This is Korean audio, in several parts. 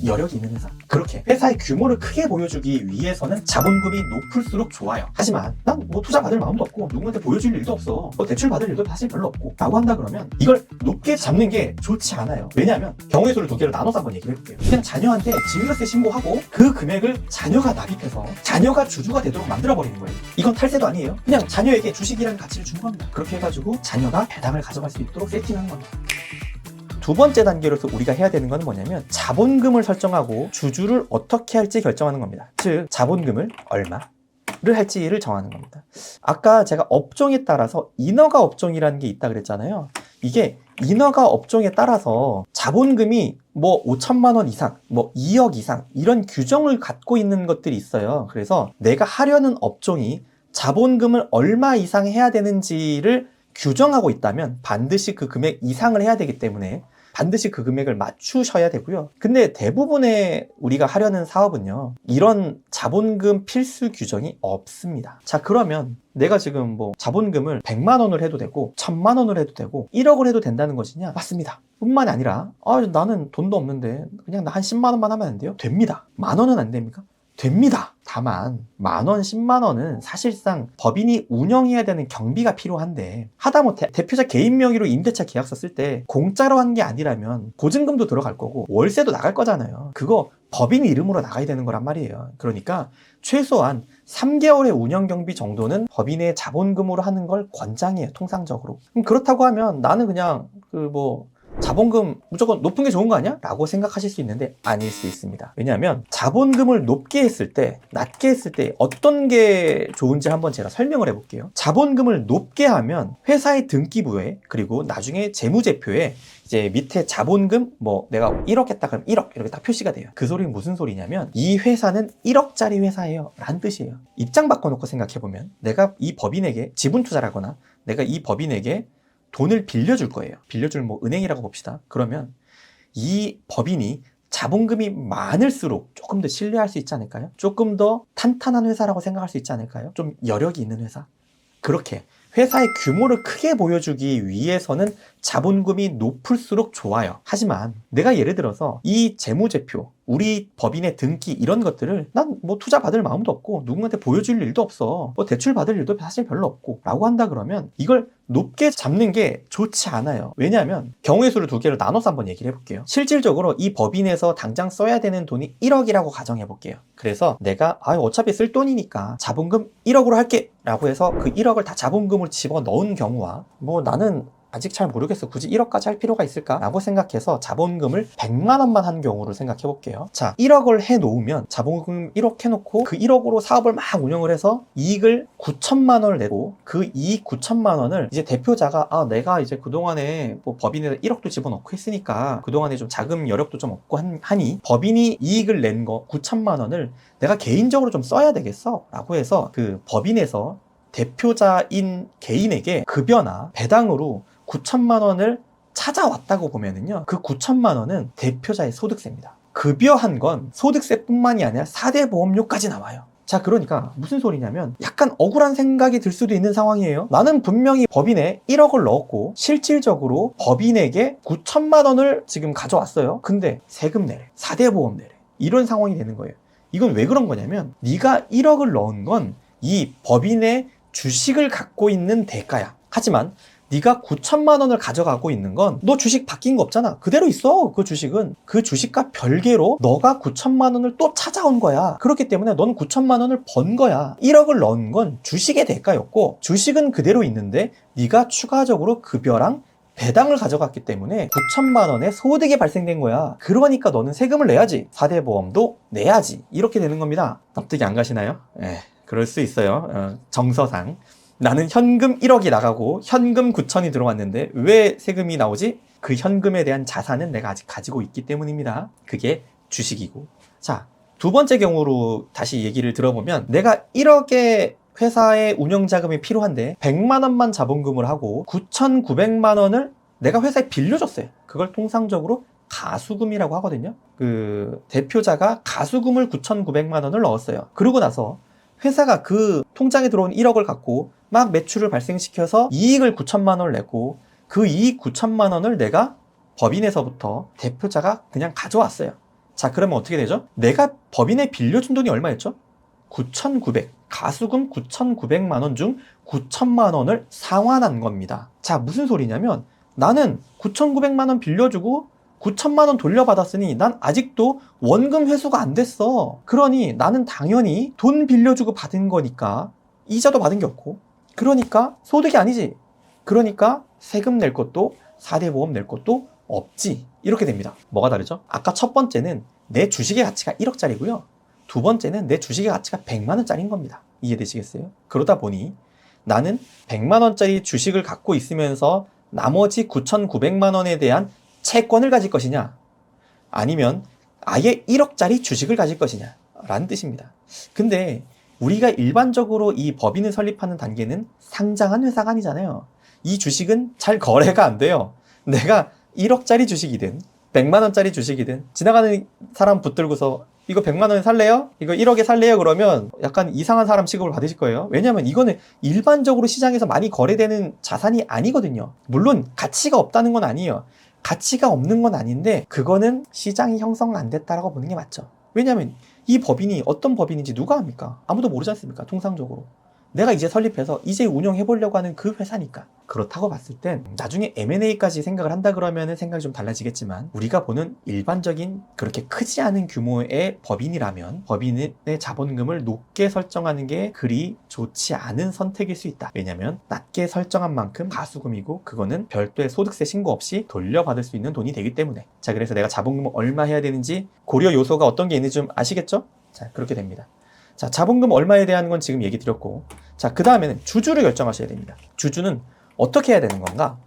여력이 있는 회사. 그렇게 회사의 규모를 크게 보여주기 위해서는 자본금이 높을수록 좋아요. 하지만 난 뭐 투자 받을 마음도 없고 누구한테 보여줄 일도 없어. 뭐 대출 받을 일도 사실 별로 없고 라고 한다 그러면 이걸 높게 잡는 게 좋지 않아요. 왜냐하면 경우의 수를 두 개로 나눠서 한번 얘기를 해볼게요. 그냥 자녀한테 증여세 신고하고 그 금액을 자녀가 납입해서 자녀가 주주가 되도록 만들어버리는 거예요. 이건 탈세도 아니에요. 그냥 자녀에게 주식이라는 가치를 준 겁니다. 그렇게 해가지고 자녀가 배당을 가져갈 수 있도록 세팅한 겁니다. 두 번째 단계로서 우리가 해야 되는 건 뭐냐면 자본금을 설정하고 주주를 어떻게 할지 결정하는 겁니다. 즉 자본금을 얼마를 할지를 정하는 겁니다. 아까 제가 업종에 따라서 인허가 업종이라는 게 있다 그랬잖아요. 이게 인허가 업종에 따라서 자본금이 뭐 5천만 원 이상, 뭐 2억 이상 이런 규정을 갖고 있는 것들이 있어요. 그래서 내가 하려는 업종이 자본금을 얼마 이상 해야 되는지를 규정하고 있다면 반드시 그 금액 이상을 해야 되기 때문에 반드시 그 금액을 맞추셔야 되고요. 근데 대부분의 우리가 하려는 사업은요, 이런 자본금 필수 규정이 없습니다. 자, 그러면 내가 지금 뭐 자본금을 100만 원을 해도 되고 1000만 원을 해도 되고 1억을 해도 된다는 것이냐? 맞습니다. 뿐만 아니라 나는 돈도 없는데 그냥 나 한 10만 원만 하면 안 돼요? 됩니다. 만 원은 안 됩니까? 됩니다. 다만 만 원, 10만 원은 사실상 법인이 운영해야 되는 경비가 필요한데 하다못해 대표자 개인 명의로 임대차 계약서 쓸 때 공짜로 한 게 아니라면 보증금도 들어갈 거고 월세도 나갈 거잖아요. 그거 법인 이름으로 나가야 되는 거란 말이에요. 그러니까 최소한 3개월의 운영 경비 정도는 법인의 자본금으로 하는 걸 권장해요. 통상적으로. 그렇다고 하면 나는 그냥 자본금 무조건 높은 게 좋은 거 아니야? 라고 생각하실 수 있는데 아닐 수 있습니다. 왜냐하면 자본금을 높게 했을 때, 낮게 했을 때 어떤 게 좋은지 한번 제가 설명을 해볼게요. 자본금을 높게 하면 회사의 등기부에 그리고 나중에 재무제표에 이제 밑에 자본금 내가 1억 했다 그러면 1억 이렇게 딱 표시가 돼요. 그 소리는 무슨 소리냐면 이 회사는 1억짜리 회사예요 라는 뜻이에요. 입장 바꿔놓고 생각해보면 내가 이 법인에게 지분 투자를 하거나 내가 이 법인에게 돈을 빌려줄 거예요. 빌려줄 은행이라고 봅시다. 그러면 이 법인이 자본금이 많을수록 조금 더 신뢰할 수 있지 않을까요? 조금 더 탄탄한 회사라고 생각할 수 있지 않을까요? 좀 여력이 있는 회사. 그렇게 회사의 규모를 크게 보여주기 위해서는 자본금이 높을수록 좋아요. 하지만 내가 예를 들어서 이 재무제표, 우리 법인의 등기 이런 것들을 난 뭐 투자 받을 마음도 없고 누군가한테 보여줄 일도 없어. 뭐 대출 받을 일도 사실 별로 없고 라고 한다 그러면 이걸 높게 잡는 게 좋지 않아요. 왜냐하면 경우의 수를 두 개로 나눠서 한번 얘기를 해볼게요. 실질적으로 이 법인에서 당장 써야 되는 돈이 1억이라고 가정해볼게요. 그래서 내가 어차피 쓸 돈이니까 자본금 1억으로 할게 라고 해서 그 1억을 다 자본금으로 집어넣은 경우와 나는 아직 잘 모르겠어. 굳이 1억까지 할 필요가 있을까? 라고 생각해서 자본금을 100만 원만 한 경우를 생각해 볼게요. 자, 1억을 해놓으면 자본금 1억 해놓고 그 1억으로 사업을 막 운영을 해서 이익을 9천만 원을 내고 그 이익 9천만 원을 이제 대표자가 내가 이제 그동안에 법인에 1억도 집어넣고 했으니까 그동안에 좀 자금 여력도 좀 없고 하니 법인이 이익을 낸 거 9천만 원을 내가 개인적으로 좀 써야 되겠어 라고 해서 그 법인에서 대표자인 개인에게 급여나 배당으로 9천만 원을 찾아왔다고 보면은요, 그 9천만 원은 대표자의 소득세입니다. 급여한 건 소득세뿐만이 아니라 4대 보험료까지 나와요. 자, 그러니까 무슨 소리냐면 약간 억울한 생각이 들 수도 있는 상황이에요. 나는 분명히 법인에 1억을 넣었고 실질적으로 법인에게 9천만 원을 지금 가져왔어요. 근데 세금 내래, 4대 보험 내래, 이런 상황이 되는 거예요. 이건 왜 그런 거냐면 네가 1억을 넣은 건 이 법인의 주식을 갖고 있는 대가야. 하지만 네가 9천만 원을 가져가고 있는 건 너 주식 바뀐 거 없잖아. 그대로 있어. 그 주식은. 그 주식과 별개로 너가 9천만 원을 또 찾아온 거야. 그렇기 때문에 넌 9천만 원을 번 거야. 1억을 넣은 건 주식의 대가였고 주식은 그대로 있는데 네가 추가적으로 급여랑 배당을 가져갔기 때문에 9천만 원의 소득이 발생된 거야. 그러니까 너는 세금을 내야지. 4대 보험도 내야지. 이렇게 되는 겁니다. 납득이 안 가시나요? 그럴 수 있어요. 정서상. 나는 현금 1억이 나가고 현금 9천이 들어왔는데 왜 세금이 나오지? 그 현금에 대한 자산은 내가 아직 가지고 있기 때문입니다. 그게 주식이고. 자, 두 번째 경우로 다시 얘기를 들어보면 내가 1억의 회사의 운영자금이 필요한데 100만 원만 자본금을 하고 9,900만 원을 내가 회사에 빌려줬어요. 그걸 통상적으로 가수금이라고 하거든요. 그 대표자가 가수금을 9,900만 원을 넣었어요. 그러고 나서 회사가 그 통장에 들어온 1억을 갖고 막 매출을 발생시켜서 이익을 9천만 원을 내고 그 이익 9천만 원을 내가 법인에서부터 대표자가 그냥 가져왔어요. 자, 그러면 어떻게 되죠? 내가 법인에 빌려준 돈이 얼마였죠? 9,900. 가수금 9,900만 원 중 9천만 원을 상환한 겁니다. 자, 무슨 소리냐면 나는 9,900만 원 빌려주고 9천만 원 돌려받았으니 난 아직도 원금 회수가 안 됐어. 그러니 나는 당연히 돈 빌려주고 받은 거니까 이자도 받은 게 없고, 그러니까 소득이 아니지. 그러니까 세금 낼 것도 4대 보험 낼 것도 없지. 이렇게 됩니다. 뭐가 다르죠? 아까 첫 번째는 내 주식의 가치가 1억짜리고요. 두 번째는 내 주식의 가치가 100만 원짜리인 겁니다. 이해되시겠어요? 그러다 보니 나는 100만 원짜리 주식을 갖고 있으면서 나머지 9,900만 원에 대한 채권을 가질 것이냐, 아니면 아예 1억짜리 주식을 가질 것이냐 라는 뜻입니다. 근데 우리가 일반적으로 이 법인을 설립하는 단계는 상장한 회사가 아니잖아요. 이 주식은 잘 거래가 안 돼요. 내가 1억짜리 주식이든 100만 원짜리 주식이든 지나가는 사람 붙들고서 이거 100만 원에 살래요? 이거 1억에 살래요? 그러면 약간 이상한 사람 취급을 받으실 거예요. 왜냐하면 이거는 일반적으로 시장에서 많이 거래되는 자산이 아니거든요. 물론 가치가 없다는 건 아니에요. 가치가 없는 건 아닌데 그거는 시장이 형성 안 됐다라고 보는 게 맞죠. 왜냐하면 이 법인이 어떤 법인인지 누가 압니까? 아무도 모르지 않습니까? 통상적으로. 내가 이제 설립해서 이제 운영해 보려고 하는 그 회사니까. 그렇다고 봤을 땐 나중에 M&A까지 생각을 한다 그러면 생각이 좀 달라지겠지만, 우리가 보는 일반적인 그렇게 크지 않은 규모의 법인이라면 법인의 자본금을 높게 설정하는 게 그리 좋지 않은 선택일 수 있다. 왜냐면 낮게 설정한 만큼 가수금이고 그거는 별도의 소득세 신고 없이 돌려받을 수 있는 돈이 되기 때문에. 자, 그래서 내가 자본금을 얼마 해야 되는지 고려 요소가 어떤 게 있는지 좀 아시겠죠? 자, 그렇게 됩니다. 자, 자본금 얼마에 대한 건 지금 얘기 드렸고, 자, 그 다음에는 주주를 결정하셔야 됩니다. 주주는 어떻게 해야 되는 건가?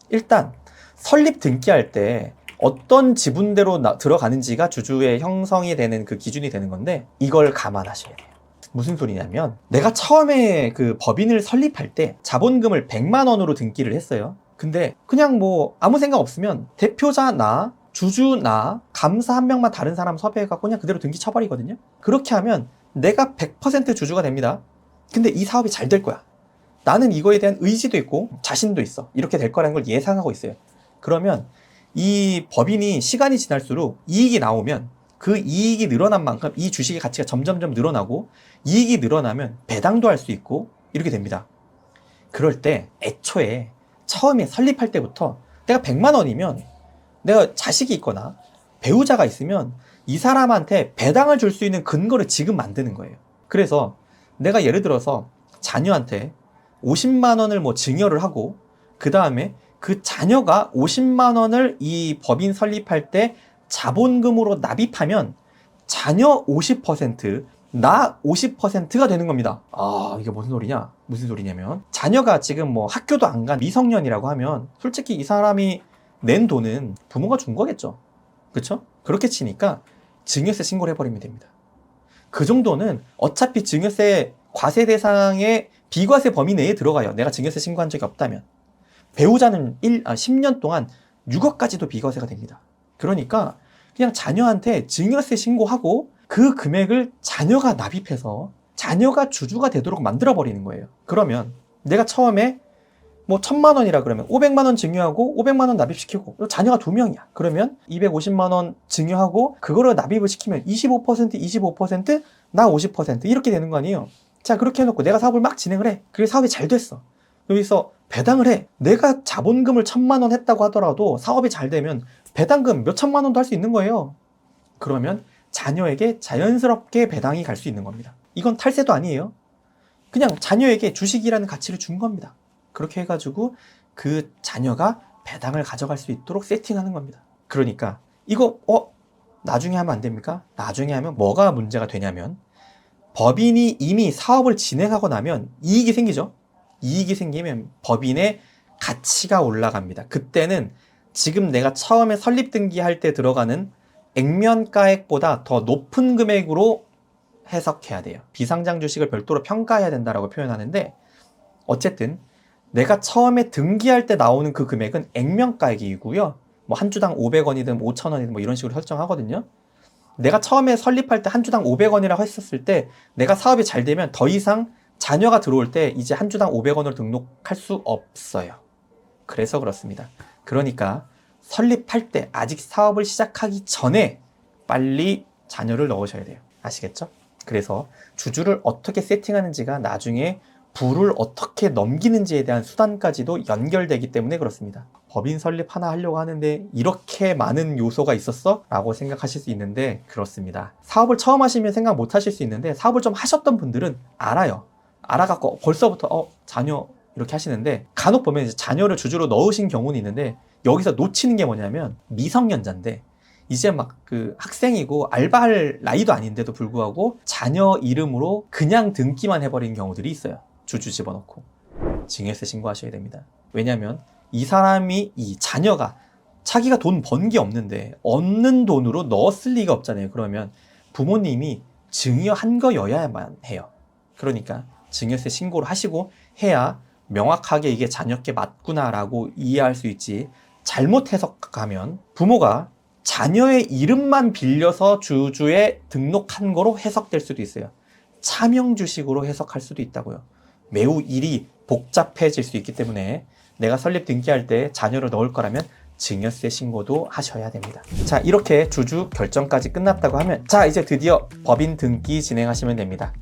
일단 설립 등기할 때 어떤 지분대로 들어가는지가 주주의 형성이 되는 그 기준이 되는 건데, 이걸 감안하셔야 돼요. 무슨 소리냐면 내가 처음에 그 법인을 설립할 때 자본금을 100만 원으로 등기를 했어요. 근데 그냥 뭐 아무 생각 없으면 대표자 나, 주주 나, 감사 한 명만 다른 사람 섭외해갖고 그냥 그대로 등기 쳐버리거든요. 그렇게 하면 내가 100% 주주가 됩니다. 근데 이 사업이 잘 될 거야. 나는 이거에 대한 의지도 있고 자신도 있어. 이렇게 될 거라는 걸 예상하고 있어요. 그러면 이 법인이 시간이 지날수록 이익이 나오면 그 이익이 늘어난 만큼 이 주식의 가치가 점점점 늘어나고, 이익이 늘어나면 배당도 할 수 있고 이렇게 됩니다. 그럴 때 애초에 처음에 설립할 때부터 내가 100만 원이면 내가 자식이 있거나 배우자가 있으면 이 사람한테 배당을 줄 수 있는 근거를 지금 만드는 거예요. 그래서 내가 예를 들어서 자녀한테 50만 원을 뭐 증여를 하고, 그 다음에 그 자녀가 50만 원을 이 법인 설립할 때 자본금으로 납입하면 자녀 50%, 나 50%가 되는 겁니다. 아, 이게 무슨 소리냐? 무슨 소리냐면 자녀가 지금 뭐 학교도 안 간 미성년이라고 하면 솔직히 이 사람이 낸 돈은 부모가 준 거겠죠. 그렇죠? 그렇게 치니까 증여세 신고를 해버리면 됩니다. 그 정도는 어차피 증여세 과세 대상의 비과세 범위 내에 들어가요. 내가 증여세 신고한 적이 없다면. 배우자는 10년 동안 6억까지도 비과세가 됩니다. 그러니까 그냥 자녀한테 증여세 신고하고 그 금액을 자녀가 납입해서 자녀가 주주가 되도록 만들어버리는 거예요. 그러면 내가 처음에 뭐 1,000만 원이라 그러면 500만 원 증여하고 500만 원 납입시키고, 자녀가 2명이야. 그러면 250만 원 증여하고 그거를 납입을 시키면 25%, 나 50% 이렇게 되는 거 아니에요. 자, 그렇게 해놓고 내가 사업을 막 진행을 해. 그게 사업이 잘 됐어. 여기서 배당을 해. 내가 자본금을 1,000만 원 했다고 하더라도 사업이 잘 되면 배당금 몇 천만 원도 할 수 있는 거예요. 그러면 자녀에게 자연스럽게 배당이 갈 수 있는 겁니다. 이건 탈세도 아니에요. 그냥 자녀에게 주식이라는 가치를 준 겁니다. 그렇게 해가지고 그 자녀가 배당을 가져갈 수 있도록 세팅하는 겁니다. 그러니까 이거 나중에 하면 안 됩니까? 나중에 하면 뭐가 문제가 되냐면, 법인이 이미 사업을 진행하고 나면 이익이 생기죠. 이익이 생기면 법인의 가치가 올라갑니다. 그때는 지금 내가 처음에 설립 등기할 때 들어가는 액면가액보다 더 높은 금액으로 해석해야 돼요. 비상장 주식을 별도로 평가해야 된다라고 표현하는데, 어쨌든 내가 처음에 등기할 때 나오는 그 금액은 액면가액이고요. 뭐 한 주당 500원이든 5,000원이든 뭐 이런 식으로 설정하거든요. 내가 처음에 설립할 때 한 주당 500원이라고 했었을 때 내가 사업이 잘 되면 더 이상 자녀가 들어올 때 이제 한 주당 500원으로 등록할 수 없어요. 그래서 그렇습니다. 그러니까 설립할 때 아직 사업을 시작하기 전에 빨리 자녀를 넣으셔야 돼요. 아시겠죠? 그래서 주주를 어떻게 세팅하는지가 나중에 부를 어떻게 넘기는지에 대한 수단까지도 연결되기 때문에 그렇습니다. 법인 설립 하나 하려고 하는데 이렇게 많은 요소가 있었어? 라고 생각하실 수 있는데 그렇습니다. 사업을 처음 하시면 생각 못 하실 수 있는데 사업을 좀 하셨던 분들은 알아요. 알아갖고 벌써부터 자녀 이렇게 하시는데 간혹 보면 이제 자녀를 주주로 넣으신 경우는 있는데 여기서 놓치는 게 뭐냐면 미성년자인데 이제 막 그 학생이고 알바할 나이도 아닌데도 불구하고 자녀 이름으로 그냥 등기만 해버린 경우들이 있어요. 주주 집어넣고 증여세 신고하셔야 됩니다. 왜냐하면 이 사람이 이 자녀가 자기가 돈 번 게 없는데 얻는 돈으로 넣었을 리가 없잖아요. 그러면 부모님이 증여한 거여야만 해요. 그러니까 증여세 신고를 하시고 해야 명확하게 이게 자녀께 맞구나라고 이해할 수 있지, 잘못 해석하면 부모가 자녀의 이름만 빌려서 주주에 등록한 거로 해석될 수도 있어요. 차명주식으로 해석할 수도 있다고요. 매우 일이 복잡해질 수 있기 때문에 내가 설립 등기할 때 자녀를 넣을 거라면 증여세 신고도 하셔야 됩니다. 자, 이렇게 주주 결정까지 끝났다고 하면 자, 이제 드디어 법인 등기 진행하시면 됩니다.